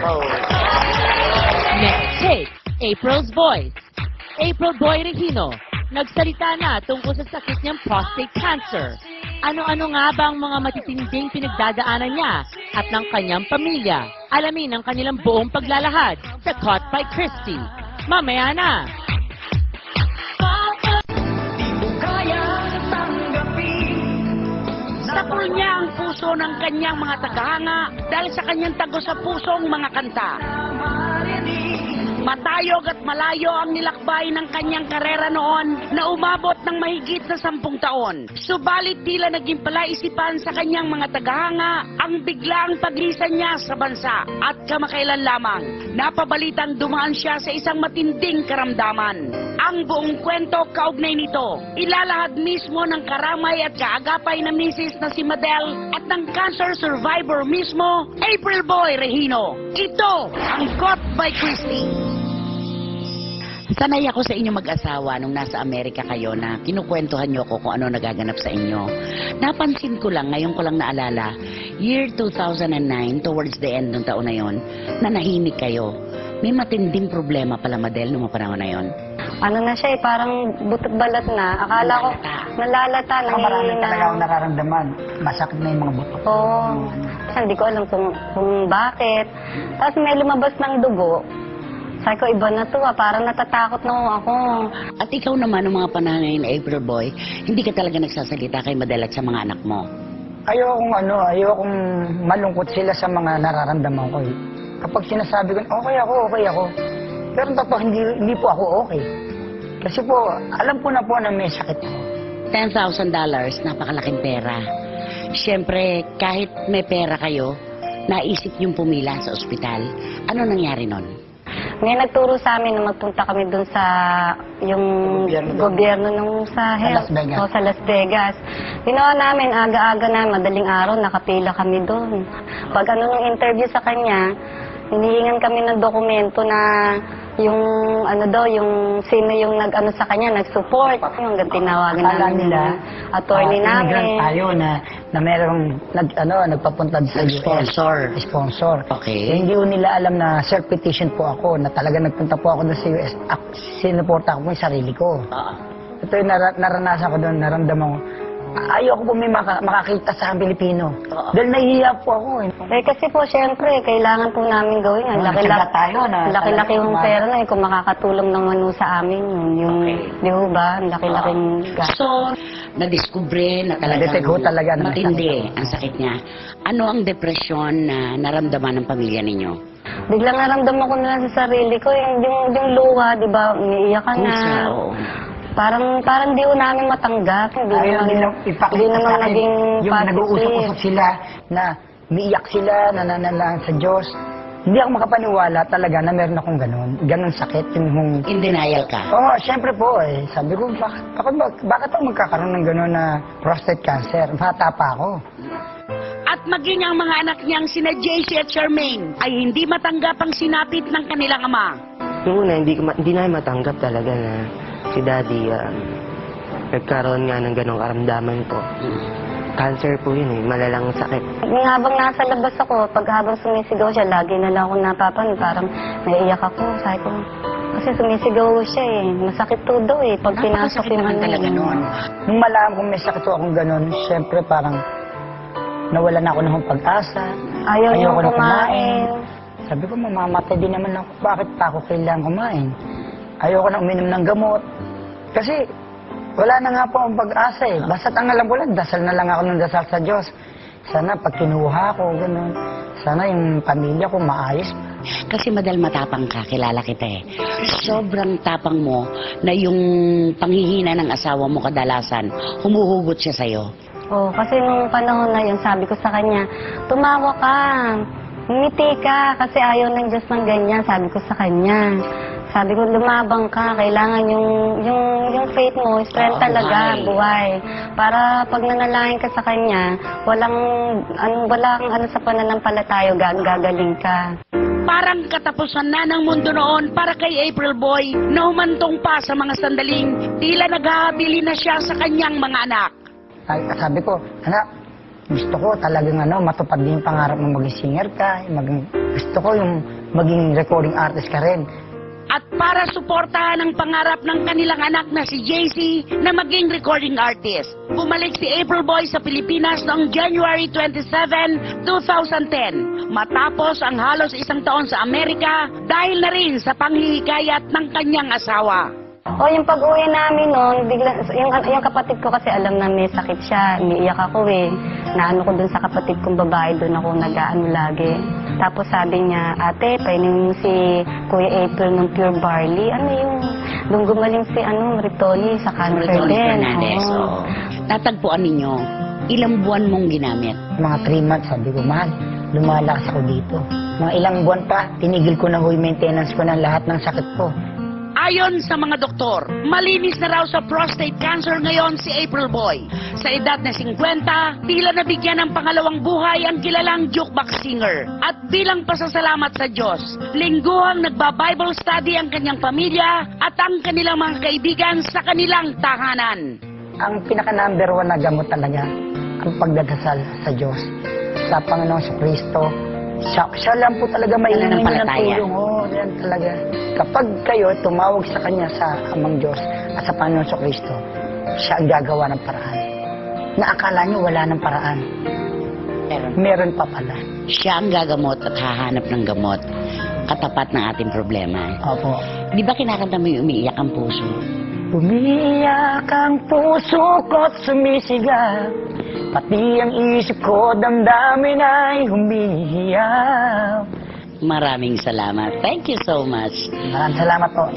Next tape, April's voice. April Boy Regino, nagsalita na tungkol sa sakit niyang prostate cancer. Ano-ano nga ba ang mga matitinding pinagdadaanan niya at ng kanyang pamilya? Alamin ang kanilang buong paglalahad sa Caught by Christie. Mamaya na! Sakol niya ang puso ng kanyang mga tagahanga dahil sa kanyang tago sa pusong mga kanta. Matayog at malayo ang nilakbay ng kanyang karera noon na umabot ng mahigit sa 10 taon. Subalit tila naging palaisipan sa kanyang mga tagahanga ang biglaang paglisan niya sa bansa. At kamakailan lamang, napabalitang dumaan siya sa isang matinding karamdaman. Ang buong kwento kaugnay nito, ilalahad mismo ng karamay at kaagapay na misis na si Madel at ng cancer survivor mismo, April Boy Regino. Ito ang Caught by Christie. Sanay ako sa inyo mag-asawa nung nasa Amerika kayo na kinukwentuhan nyo ko kung ano nagaganap sa inyo. Napansin ko lang, ngayon ko lang naalala, year 2009, towards the end ng taon na yon, na nahimik kayo. May matinding problema pala, Madel, nung panahon na yon. Ano na siya parang butot balat na. Akala ko, nalalata, Marami nangihina. talaga akong nararamdaman. Masakit na yung mga buto. Oo. Kasi hindi ko alam kung bakit. Tapos may lumabas ng dugo. Sabi ko, iba na to parang natatakot na ako. At ikaw naman, ng mga panahon ngayon, April Boy, hindi ka talaga nagsasalita kay Madel at sa mga anak mo. Ayokong malungkot sila sa mga nararamdaman ko. Kapag sinasabi ko, okay ako. Pero totoo, hindi po ako okay. Kasi po, alam ko na po na may sakit ako. $10,000, napakalaking pera. Siyempre, kahit may pera kayo, naisip niyong pumila sa ospital. Ano nangyari nun? May nagturo sa amin na magpunta kami dun sa yung gobyerno nung sa health. Las Vegas. O, sa Las Vegas. Ginawa namin, aga-aga na, madaling araw, nakapila kami dun. Pag nung interview sa kanya, hinihingan kami ng dokumento na yung yung sino yung nag-ano sa kanya, nag-support. Hanggang tinawagan Akala namin nila, attorney namin. immigrant tayo na merong nagpapunta sa Sponsor. US. Sponsor. Okay. Hindi ko nila alam na self-petition po ako, na talaga nagpunta po ako doon sa US. Sinuporta ko po yung sarili ko. Ito yung naranasan ko doon, naramdaman ko. Ayoko po may makakita sa Pilipino. Dahil nahihiya po ako. Kasi po, syempre, kailangan po namin gawin. Ang laki-laki yung pera na kung makakatulong naman sa amin. Di ba? Ang laki-laking gas. So, nadiskubre na Na-detect ho talaga na matindi ang sakit niya. Ano ang depresyon na naramdaman ng pamilya ninyo? Biglang naramdaman ko na lang sa sarili ko, yung luha, di ba? Umiiyak ka na. Oo. Parang di ko namin matanggap. Hindi naman naging yung nag-uusap-usap sila na umiiyak sila, nananalang sa Diyos. Hindi ako makapaniwala talaga na meron akong ganun sakit. Yung In denial ka? Oo, syempre po eh. Sabi ko, bakit ako magkakaroon ng ganun na prostate cancer? Bata pa ako. At maging ang mga anak niyang sina JC at Charmaine ay hindi matanggap ang sinapit ng kanilang ama. Noong una, hindi namin matanggap talaga na si Daddy nagkaroon nga ng ganong karamdaman po. Cancer po yun malalang sakit. Habang nasa labas ako, habang sumisigaw siya, lagi na lang ako napapanood. Parang naiiyak ako. Sabi ko, kasi sumisigaw siya Masakit to daw pag pinasok yung talaga noon. Nung malaman kong may sakit akong ganun, syempre parang nawalan ako ng pag-asa. Ayaw Ayoko niyang na kumain. Sabi ko, mamamatay din naman ako. Bakit pa ako kailangan kumain? Ayoko na uminom ng gamot. Kasi wala na nga po ang pag-asa Basta't ang alam ko lang, dasal na lang ako ng dasal sa Diyos. Sana pag kinuha ko, gano'n. Sana yung pamilya ko maayos. Kasi Madel, matapang ka, kilala kita Sobrang tapang mo na yung panghihina ng asawa mo kadalasan, humuhugot siya sa'yo. Kasi nung panahon na yun, sabi ko sa kanya, tumawa ka, ngiti ka, kasi ayaw ng Diyos ng ganyan, sabi ko sa kanya. Sabi ko, lumabang ka, kailangan yung faith mo, strength talaga, buhay. Para pag nanalangin ka sa kanya, walang sa pananampalataya, gagaling ka. Parang katapusan na ng mundo noon para kay April Boy na humantong pa sa mga sandaling tila naghahabili na siya sa kanyang mga anak. Sabi ko, anak, Gusto ko talagang matupad din yung pangarap mo maging singer ka. Gusto ko yung maging recording artist ka rin. At para suportahan ang pangarap ng kanilang anak na si JC na maging recording artist, bumalik si April Boy sa Pilipinas noong January 27, 2010, matapos ang halos isang taon sa Amerika dahil na rin sa panghihikayat ng kanyang asawa. O yung pag-uwi namin noon, bigla, yung kapatid ko kasi alam na may sakit siya, umiiyak ako eh. Naano ko dun sa kapatid kong babae, dun ako nag-aano lagi. Tapos sabi niya, ate, painumin mo si Kuya April ng Pure Barley. Ano yung, nung gumaling si Maritoli sa cancer Maritoli din. Fernandez, Oo. oo. Tatagpuan ninyo, ilang buwan mong ginamit? Mga 3 months, sabi ko, mahal, lumalakas ako dito. Mga ilang buwan pa, tinigil ko na yung maintenance ko ng lahat ng sakit ko. Ayon sa mga doktor, malinis na raw sa prostate cancer ngayon si April Boy. Sa edad na 50, tila nabigyan ng pangalawang buhay ang kilalang jukebox singer. At bilang pasasalamat sa Diyos, lingguhang nagba-Bible study ang kanyang pamilya at ang kanilang mga kaibigan sa kanilang tahanan. Ang pinaka-number 1 na gamot talaga, ang pagdadasal sa Diyos, sa Panginoong Kristo. Siya lang po talaga mailangan ng Pananampalataya. tulong. Oo, yan talaga. Kapag kayo tumawag sa Kanya, sa Amang Diyos at sa Panginoong Kristo, siya ang gagawa ng paraan. Na akala niyo wala ng paraan. Meron pa pala. Siya ang gagamot at hahanap ng gamot katapat ng ating problema. Opo. Di ba kinakanta mo yung umiiyak ang puso? Umiiyak ang puso ko't sumisigaw, pati ang isip ko damdamin ay humihiyaw. Maraming salamat. Thank you so much. Maraming salamat po.